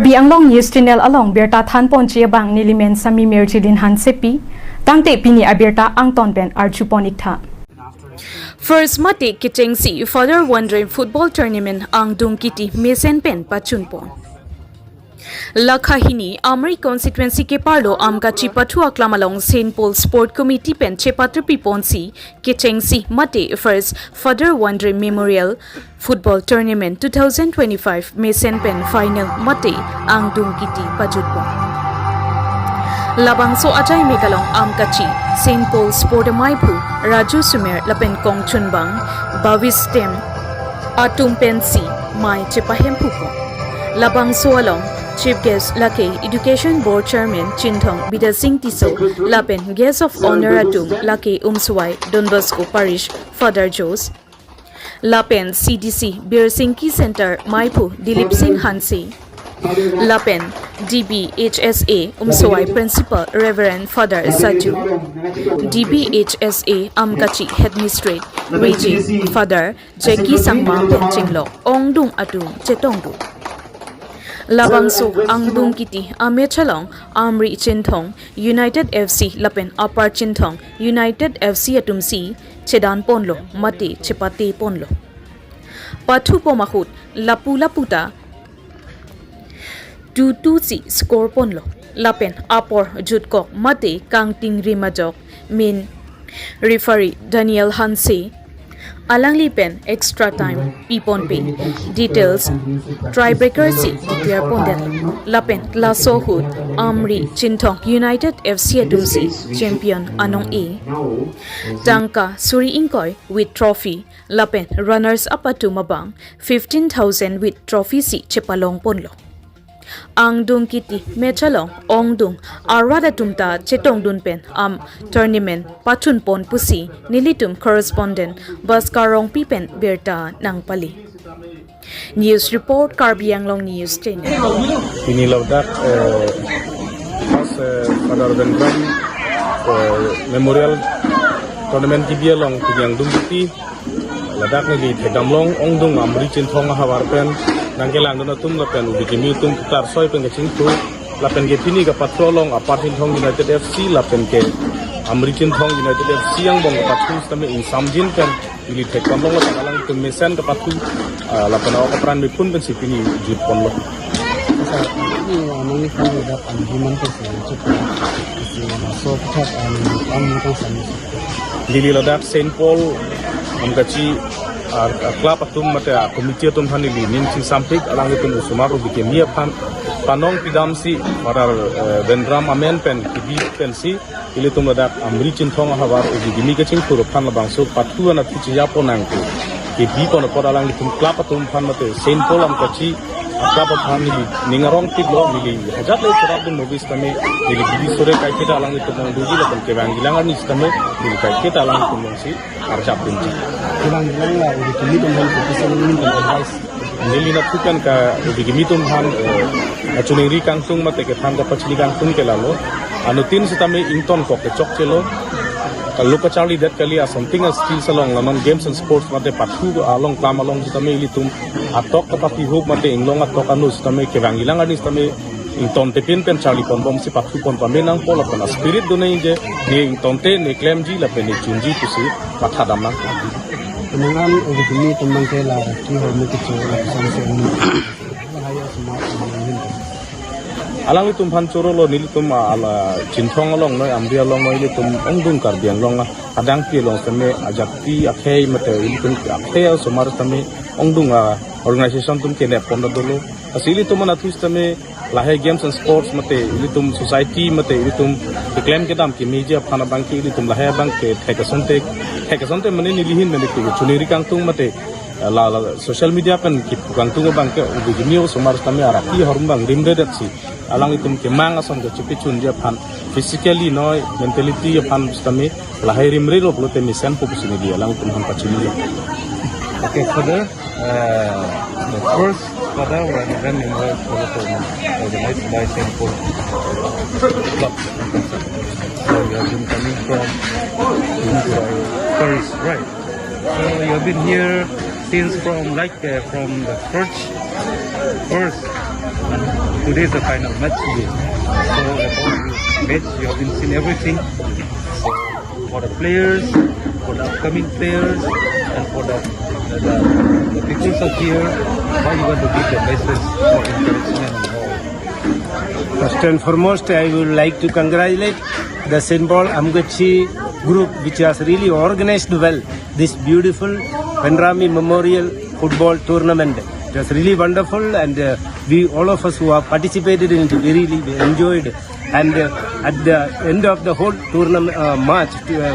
Karbi Anglong News Channel along Berta Than Ponchia Bang Nilimen Sami Merchilin Han Sepi Tangte Pini Aberta Angton Ben Archuponikta. First mate Kichengsi Father Wondering Football Tournament Ang Dung Kiti Mesen Pen Pachunpon. Lakhahini Amri constituency ke parlo amgachi pathua klamalong St Paul Sport Committee pen chepatru piponsi Kichengsi mate first Father Wondering Memorial Football Tournament 2025 Mesen pen final mate ang dungkiti pajutpon. Labangso ajay mekalong amgachi St Paul Sport Maipu Raju Sumer lapen kong chunbang Bavistem atumpensi mai chepahempupo. Labangso along Chief Guest Lake Education Board Chairman Chintong Bida Singh Tiso Lapen Guest of Honor Atum Lake Umswai Don Bosco Parish Father Jos Lapen CDC Bir Singki Center Maipu Dilip Singh Hansi Lapen DBHSA Umswai Principal Reverend Father Saju DBHSA Amgachi Headmistress Reggie Father Jackie Sangma Penchinglo Ongdung Atum Chetongdu Labangso ang dungkiti amechalong Amri Chintong United FC Lapen Upper Chintong United FC atumsi Chedan Ponlo Mate Chepate Ponlo Pathu Pomahut Lapu Laputa 2-2 score Ponlo Lapen Upper Jutkok Mate Kangting Rimajok Min Referee Daniel Hanse Alang lipen extra time pipon pay details tiebreaker si declare pondet lapen klaso hut Amri Chintong United FC atumsi champion anong A Tangka Suri Inkoy with trophy lapen runners up atumabang 15,000 with trophy si Chepalong Ponlo ang dungkiti mechalong ongdung arada tumta chetong dunpen tournament pachunpon pusi nilitum correspondent Baskarong Pipen Berta nang pali News Report Karbi Anglong News Channel Pinilawdak pas pada Vendram Memorial Tournament kibialong kugyang dungkiti ladak ni Tegamlong ongdung Amri Chintong hawarpen nangkelang dona tum lapen ubikimi tum tar soi pengecing tu lapen ke pini ka patrolong apartin thong United FC lapen ke Amritin thong United FC yang bong pathu stame in samjin kan ili tekamlong la tangalang tum mesen ka pathu lapen awak peran mipun pen sipini jut ponlo ini amang kan dapat human person cukup so phat am kan sami lili ladak St Paul amgachi klub atum mate komite atum hanili nimsi sampik alang itu sumaru bikemia panong pidamsi para vendram amen pen kibi pensi ili tum ladak Amri Chintong hawar uji gimi kecing puro pan labang so patu na tici yapo nangku kibi pon por alang itu klub atum pan mate Saint Paul am kaci klub atum hanili ningarong tidlo nili hajat le serap dun movis tame nili gidi sore kai kita alang itu pon dugi la pen kebang gilangan ni tame nili kai kita alang itu mongsi arjap dunji bilang lah udah kini tuh bisa minta advice nili na tukan ka bigimi tum han achuningri kangtung mate ke than ka pachli kangtung ke lalo anutin sitame ington ko ke chok chelo kalau ka charlie that kali something as skills along lamang games and sports mate pathu along kam along sitame ili tum atok ka pati hub mate inglong atok anu sitame ke bangilang ani sitame ington te pin pen charlie pon bom si pathu pon pamenang pola pon spirit dunai je ni ington te ni claim ji la pen ni chunji pusi pathadam na Penangan udah kini tembang kela ki hormat kecil sampai ini bahaya semua alang itum phan choro lo nil tum ala Chintong along noi amri along noi itum ongdung Karbiang long adang pi long same ajakti akhei mate itum akhei somar tame ongdung organization tum kene pon dolo asili tum na thus tame lahai games and sports mate itum society mate itum claim ke dam ki media phana bang ki itum lahai bang ke thekasonte mane nilihin mane ki chuniri kangtung mate la social media pen ki kangtung bang ke ubigimio somar tame araki horum bang rimre datsi alang itum ke mang ason ke chupi chun je phan physically noi mentality je phan tame lahai rimre lo blote mission focus ni dia alang itum han pachini okay further the first father was then in the tournament organized by St. Paul Club. So you have been coming from Paris, right? So you have been here since from the first And today is the final match today. So about this match, you have been seen everything. So for the players, for the upcoming players, and for the people of here, how you want to give the message for encouragement and all. First and foremost, I would like to congratulate the St. Paul Amgachi group, which has really organized well this beautiful Venrami Memorial Football Tournament. It was really wonderful, and we all of us who have participated in it really enjoyed. And at the end of the whole tournament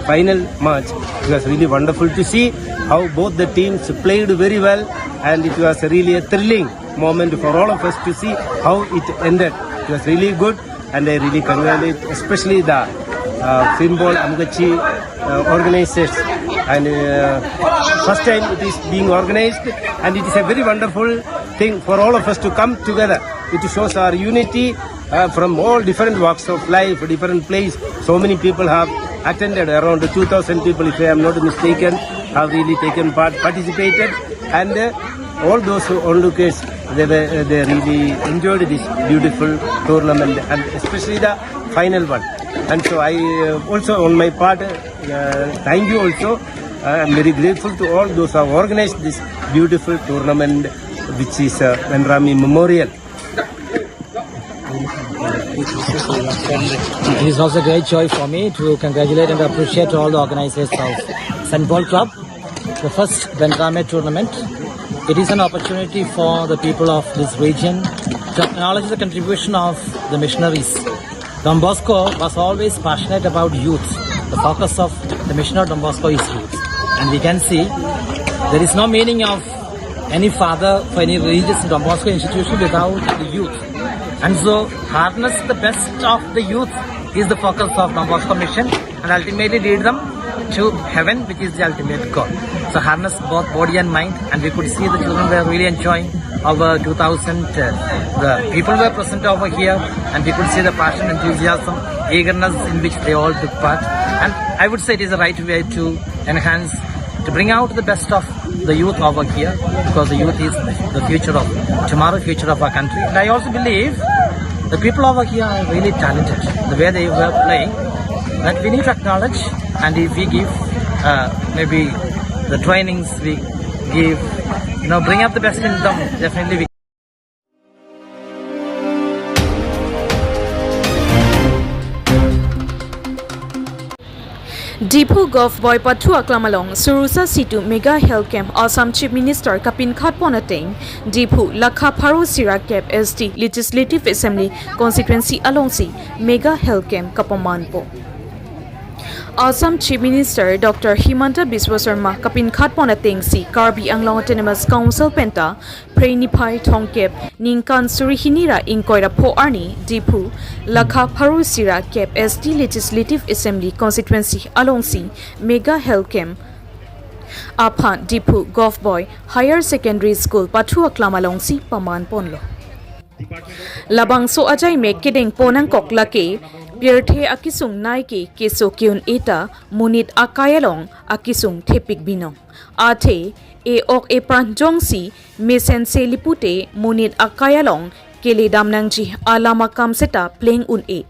final match, it was really wonderful to see how both the teams played very well, and it was really a thrilling moment for all of us to see how it ended. It was really good, and I really congratulate especially the Finball Amgachi organizers. And first time it is being organized, and it is a very wonderful thing for all of us to come together. It shows our unity from all different walks of life, different places. So many people have attended, around 2,000 people, if I am not mistaken, have really taken part, participated, and all those onlookers, they really enjoyed this beautiful tournament, and especially the final one. And so I also on my part thank you also. I am very grateful to all those who have organized this beautiful tournament, which is Venrami Memorial. It is also a great joy for me to congratulate and appreciate all the organizers of St. Paul Club, the first Venrame tournament. It is an opportunity for the people of this region to acknowledge the contribution of the missionaries. Don Bosco was always passionate about youth. The focus of the mission of Don Bosco is youth. And we can see there is no meaning of any father for any religious Don Bosco institution without the youth. And so harness the best of the youth is the focus of Don Bosco mission, and ultimately lead them to heaven, which is the ultimate goal. So harness both body and mind, and we could see the children were really enjoying over 2000. The people were present over here, and we could see the passion, enthusiasm, eagerness in which they all took part. And I would say it is the right way to enhance, to bring out the best of the youth over here, because the youth is the future of tomorrow, future of our country. And I also believe the people over here are really talented. The way they were playing, that we need to acknowledge, and if we give maybe the trainings we give, bring up the best in them, definitely we Diphu Govt Boy Pathu Aklamalong Surusa Situ Mega Health Camp Assam Chief Minister Kapin Khatponateng Diphu Lakha Pharo Sira Cap ST Legislative Assembly Constituency Alongsi Mega Health Camp Kapaman po Assam Chief Minister Dr. Himanta Biswa Sarma Kapin Khatponateng si Karbi Anglong Autonomous Council Penta Prenipai Thongkep Ningkan Surihinira Inkoira Po Arni Diphu Lakha Pharo Sira Cap ST Legislative Assembly Constituency Alongsi Mega Health Camp Aphan Diphu Govt Boy Higher Secondary School Pathu Aklamalongsi Paman Ponlo Labang so ajay me kedeng ponang koklake Pierthe akisung naike keso kyun eta munit akayalong akisung thepik binong athe e ok e pranjongsi mesen se lipute munit akayalong kele damnangji alama kamseta playing un e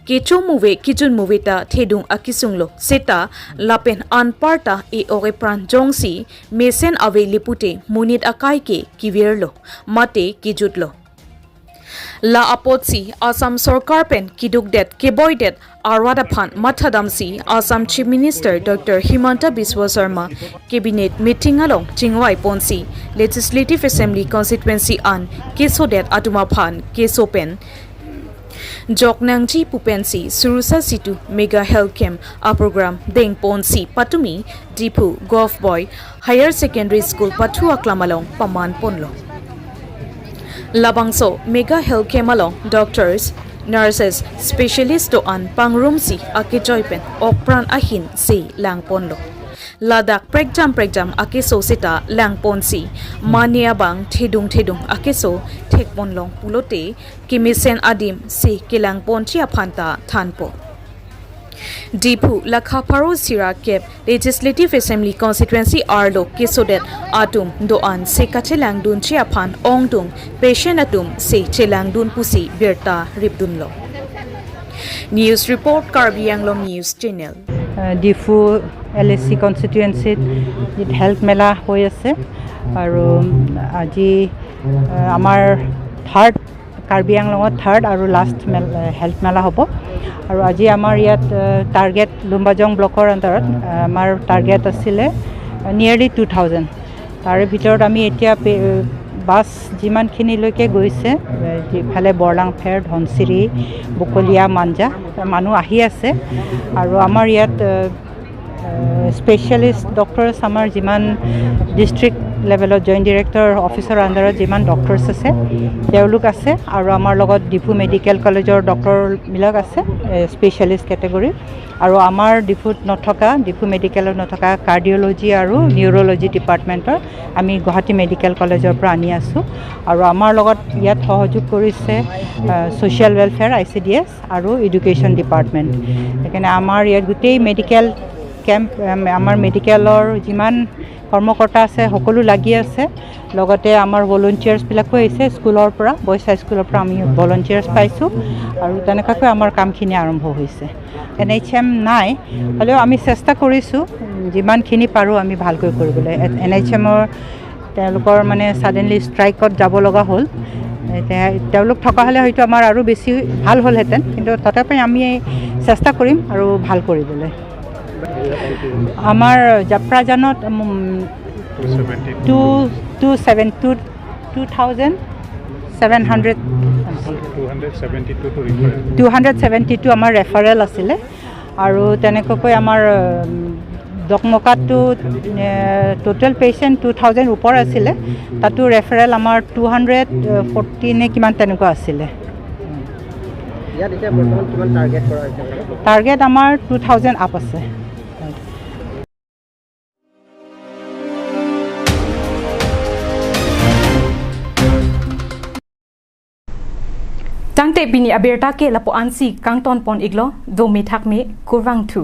kecho muve kijun muveta thedung akisung lo seta lapen anparta e ok e pranjongsi mesen ave lipute munit akaike kivirlo mate kijutlo La apotsi Assam Sarkar pen kidukdet keboydet arwadaphan mathadamsi Assam Chief Minister Dr. Himanta Biswa Sarma Cabinet meeting along Chingwai Ponsi Legislative Assembly Constituency an kesodet atumaphan kesopen Joknangji Pupensi Surusa Situ Mega Health Camp a program Deng Ponsi Patumi Diphu Govt Boy Higher Secondary School Pathu Aklamalong Paman Ponlo Labangso Mega Health Camp along doctors, nurses, specialists to an pangrumsi akijoypen okpran ahin si langponlo. Ladak pregjam akiso sita langponsi maniabang thedung akiso thekponlong pulote kimisen adim si kilangpon chia phanta thanpo. Diphu Lakhaparo Sira Kep Legislative Assembly Constituency Arlo Kisodet Atum Doan Se Kachelangdun Chiapan Ongdung Patient Atum Se Chelangdun Pusi Birta Ripdunlo. News Report Karbi Anglong News Channel. Diphu LSC constituency health mela hoi ase aru aji amar third Karbi Anglong third aru last health mela hobo aru aji amar yat target Lumbajong blockor andarat amar target asile nearly 2000 tare bhitorot ami etia বাস যিমানখিনিলৈকে গৈছে যিফালে বৰলাং ফেৰ ধনচিৰি বকলিয়া মাঞ্জা মানুহ আহি আছে আৰু আমাৰ ইয়াত specialist doctors আমাৰ যিমান district লেভেলত জইণ্ট ডিৰেক্টৰ অফিচৰ আণ্ডাৰত যিমান ডক্টৰছ আছে তেওঁলোক আছে আৰু আমাৰ লগত ডিফু মেডিকেল কলেজৰ ডক্টৰবিলাক আছে স্পেচিয়েলিষ্ট কেটেগৰী আৰু আমাৰ ডিফুত নথকা ডিফু মেডিকেলত নথকা কাৰ্ডিঅ'লজি আৰু নিউৰ'লজি ডিপাৰ্টমেণ্টৰ আমি গুৱাহাটী মেডিকেল কলেজৰ পৰা আনি আছোঁ আৰু আমাৰ লগত ইয়াত সহযোগ কৰিছে ছ'চিয়েল ৱেলফেয়াৰ ICDS আৰু এডুকেশ্যন ডিপাৰ্টমেণ্ট সেইকাৰণে আমাৰ ইয়াত গোটেই মেডিকেল কেম্প আমাৰ মেডিকেলৰ যিমান কৰ্মকৰ্তা আছে সকলো লাগি আছে লগতে আমাৰ ভলণ্টিয়াৰ্ছবিলাকো আহিছে স্কুলৰ পৰা বইজ হাই স্কুলৰ পৰা আমি ভলণ্টিয়াৰ্ছ পাইছোঁ আৰু তেনেকুৱাকৈ আমাৰ কামখিনি আৰম্ভ হৈছে NHM নাই হ'লেও আমি চেষ্টা কৰিছোঁ যিমানখিনি পাৰোঁ আমি ভালকৈ কৰিবলৈ NHMৰ তেওঁলোকৰ মানে ছাডেনলি ষ্ট্ৰাইকত যাব লগা হ'ল তেওঁলোক থকা হ'লে হয়তো আমাৰ আৰু বেছি ভাল হ'লহেঁতেন কিন্তু তথাপি আমি চেষ্টা কৰিম আৰু ভাল কৰিবলৈ আমাৰ যাত্ৰাজানত 272 আমাৰ ৰেফাৰেল আছিলে আৰু তেনেকৈ আমাৰ দকমকাটো টোটেল পেচেণ্ট 2000 ওপৰ আছিলে তাতো ৰেফাৰেল আমাৰ 240 নে কিমান তেনেকুৱা আছিলে ইয়াত এতিয়া বৰ্তমান কিমান টাৰ্গেট কৰা হৈছে টাৰ্গেট আমাৰ 2000 আপ আছে Tangte bini aberta ke lapo ansi kangton pon iglo do me thak me kurwang thu